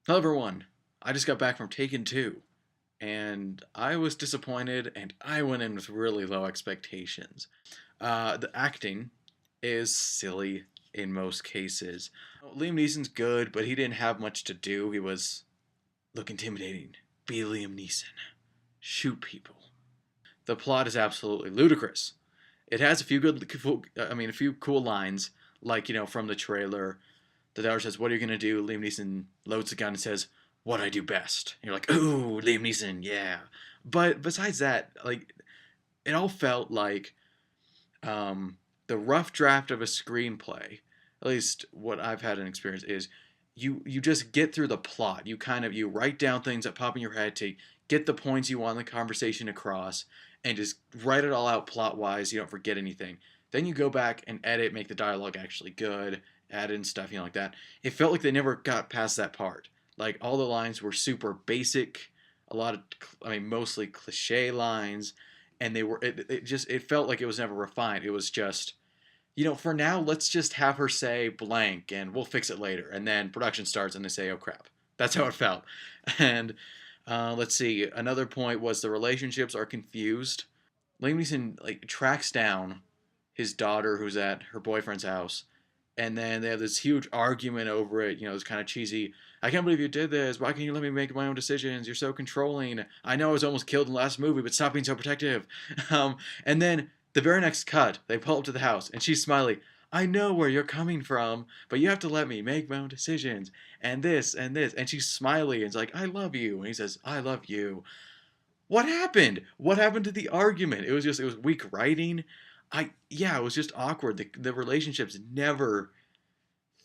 Hello everyone, I just got back from Taken 2, and I was disappointed, and I went in with really low expectations. The acting is silly in most cases. Liam Neeson's good, but he didn't have much to do. He was, look intimidating, be Liam Neeson, shoot people. The plot is absolutely ludicrous. It has a few a few cool lines, like, from the trailer. The daughter says, "What are you gonna do?" Liam Neeson loads the gun and says, "What I do best." And you're like, "Ooh, Liam Neeson, yeah." But besides that, like, it all felt like the rough draft of a screenplay. At least what I've had an experience is, you just get through the plot. You write down things that pop in your head to get the points you want the conversation across, and just write it all out plot wise. You don't forget anything. Then you go back and edit, make the dialogue actually good, add in stuff, like that. It felt like they never got past that part. Like, all the lines were super basic, a lot of, mostly cliche lines, and it felt like it was never refined. It was just, for now, let's just have her say blank and we'll fix it later. And then production starts and they say, oh crap. That's how it felt. And let's see. Another point was the relationships are confused. Liam Neeson tracks down his daughter who's at her boyfriend's house, and then they have this huge argument over it. It's kind of cheesy. I can't believe you did this. Why can't you let me make my own decisions? You're so controlling. I know I was almost killed in the last movie, but stop being so protective. And then the very next cut, they pull up to the house, and she's smiling. I know where you're coming from, but you have to let me make my own decisions. And this and this. And she's smiling and it's like, I love you. And he says, I love you. What happened? What happened to the argument? It was weak writing. Yeah, it was just awkward. The relationships never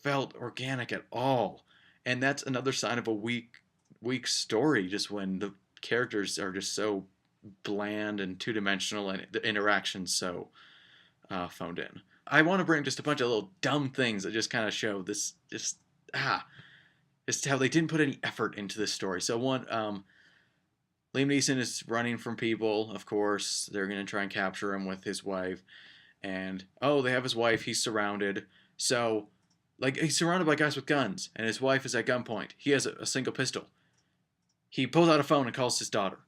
felt organic at all. And that's another sign of a weak story, just when the characters are just so bland and two-dimensional and the interactions so phoned in. I want to bring just a bunch of little dumb things that just kind of show this just how they didn't put any effort into this story. So one, Liam Neeson is running from people, of course. They're going to try and capture him with his wife. And, oh, they have his wife. He's surrounded. So, he's surrounded by guys with guns, and his wife is at gunpoint. He has a single pistol. He pulls out a phone and calls his daughter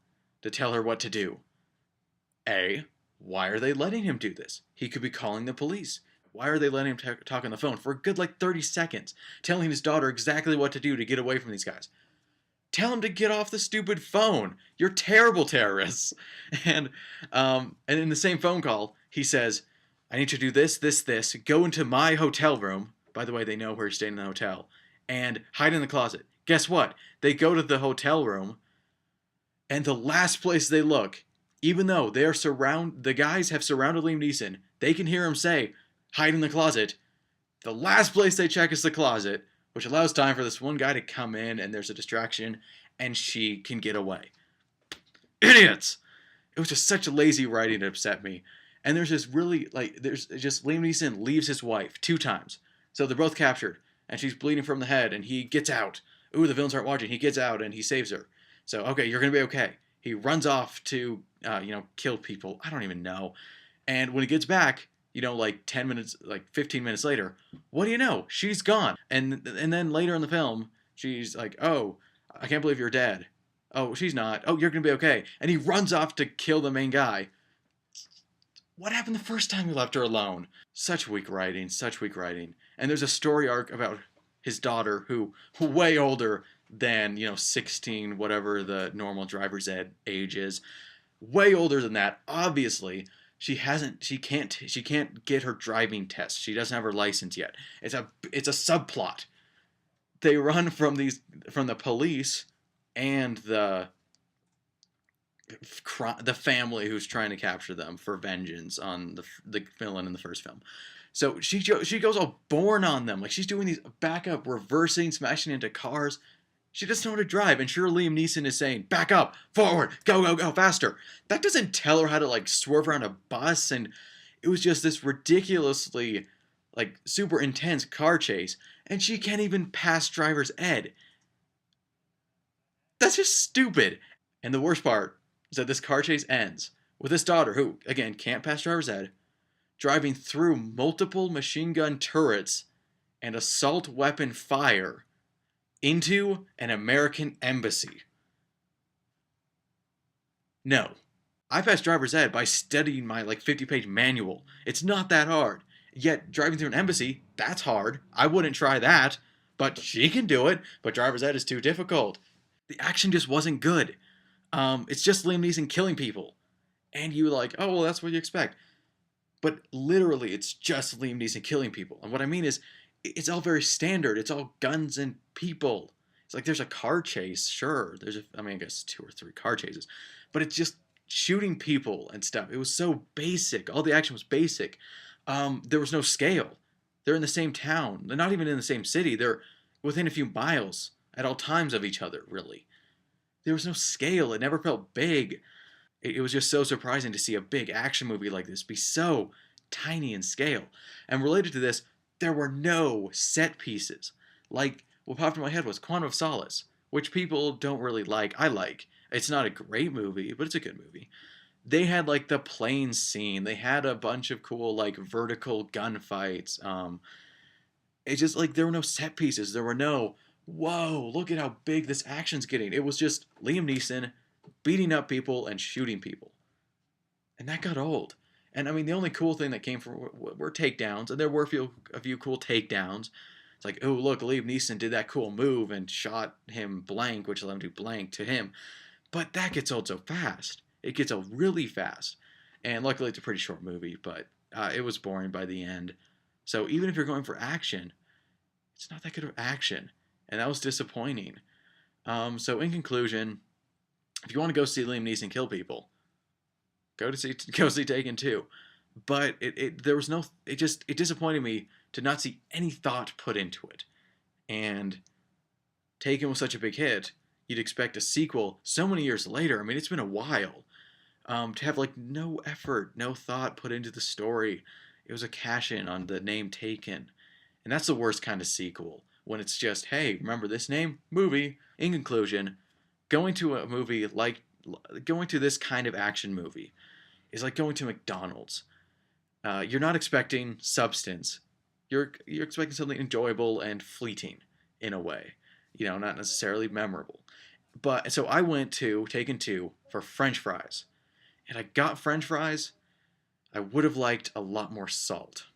to tell her what to do. A, why are they letting him do this? He could be calling the police. Why are they letting him talk on the phone for a good 30 seconds, telling his daughter exactly what to do to get away from these guys? Tell him to get off the stupid phone. You're terrible terrorists. And in the same phone call, he says, I need you to do this, this, this. Go into my hotel room. By the way, they know where he's staying in the hotel. And hide in the closet. Guess what? They go to the hotel room, and the last place they look, even though the guys have surrounded Liam Neeson, they can hear him say, hide in the closet. The last place they check is the closet, which allows time for this one guy to come in, and there's a distraction, and she can get away. Idiots! It was just such a lazy writing that upset me. And there's this really, there's just Liam Neeson leaves his wife 2 times. So they're both captured, and she's bleeding from the head, and he gets out. Ooh, the villains aren't watching. He gets out, and he saves her. So, okay, you're going to be okay. He runs off to, kill people. I don't even know. And when he gets back, 10 minutes, 15 minutes later, what do you know? She's gone. And then later in the film, she's like, oh, I can't believe you're dead. Oh, she's not. Oh, you're going to be okay. And he runs off to kill the main guy. What happened the first time you left her alone? Such weak writing, such weak writing. And there's a story arc about his daughter who way older than, 16, whatever the normal driver's ed age is. Way older than that, obviously. She can't get her driving test. She doesn't have her license yet. It's a subplot. They run from the police and the family who's trying to capture them for vengeance on the villain in the first film. So she goes all born on them. She's doing these backup, reversing, smashing into cars. She doesn't know how to drive, and sure, Liam Neeson is saying, back up, forward, go, go, go, faster. That doesn't tell her how to, swerve around a bus, and it was just this ridiculously, super intense car chase, and she can't even pass driver's ed. That's just stupid. And the worst part is that this car chase ends with his daughter, who, again, can't pass driver's ed, driving through multiple machine gun turrets and assault weapon fire into an American embassy. No. I passed driver's ed by studying my like 50-page manual. It's not that hard. Yet driving through an embassy, that's hard. I wouldn't try that. But she can do it. But driver's ed is too difficult. The action just wasn't good. It's just Liam Neeson killing people. And you like, oh well, that's what you expect. But literally, it's just Liam Neeson killing people. And what I mean is, it's all very standard. It's all guns and people. It's like there's a car chase, sure. I guess 2 or 3 car chases, but it's just shooting people and stuff. It was so basic. All the action was basic. There was no scale. They're in the same town. They're not even in the same city. They're within a few miles at all times of each other. Really, there was no scale. It never felt big. It was just so surprising to see a big action movie like this be so tiny in scale. And related to this, there were no set pieces. Like, what popped in my head was Quantum of Solace, which people don't really like. I like. It's not a great movie, but it's a good movie. They had, like, the plane scene. They had a bunch of cool, like, vertical gunfights. It's just, like, there were no set pieces. There were no, whoa, look at how big this action's getting. It was just Liam Neeson beating up people and shooting people. And that got old. And I mean, the only cool thing that came from were takedowns, and there were a few cool takedowns. It's like, oh look, Liam Neeson did that cool move and shot him blank, which allowed him to do blank to him. But that gets old so fast. It gets old really fast. And luckily, it's a pretty short movie, but it was boring by the end. So even if you're going for action, it's not that good of action, and that was disappointing. So in conclusion, if you want to go see Liam Neeson kill people, go see Taken 2. But there was no it disappointed me to not see any thought put into it. And Taken was such a big hit, you'd expect a sequel so many years later. I mean, it's been a while. To have like no effort, no thought put into the story. It was a cash in on the name Taken. And that's the worst kind of sequel. When it's just, hey, remember this name? Movie. In conclusion, going to a movie like going to this kind of action movie is like going to McDonald's. You're not expecting substance. You're expecting something enjoyable and fleeting in a way. You know, not necessarily memorable. But so I went to Taken 2 for French fries. And I got French fries. I would have liked a lot more salt.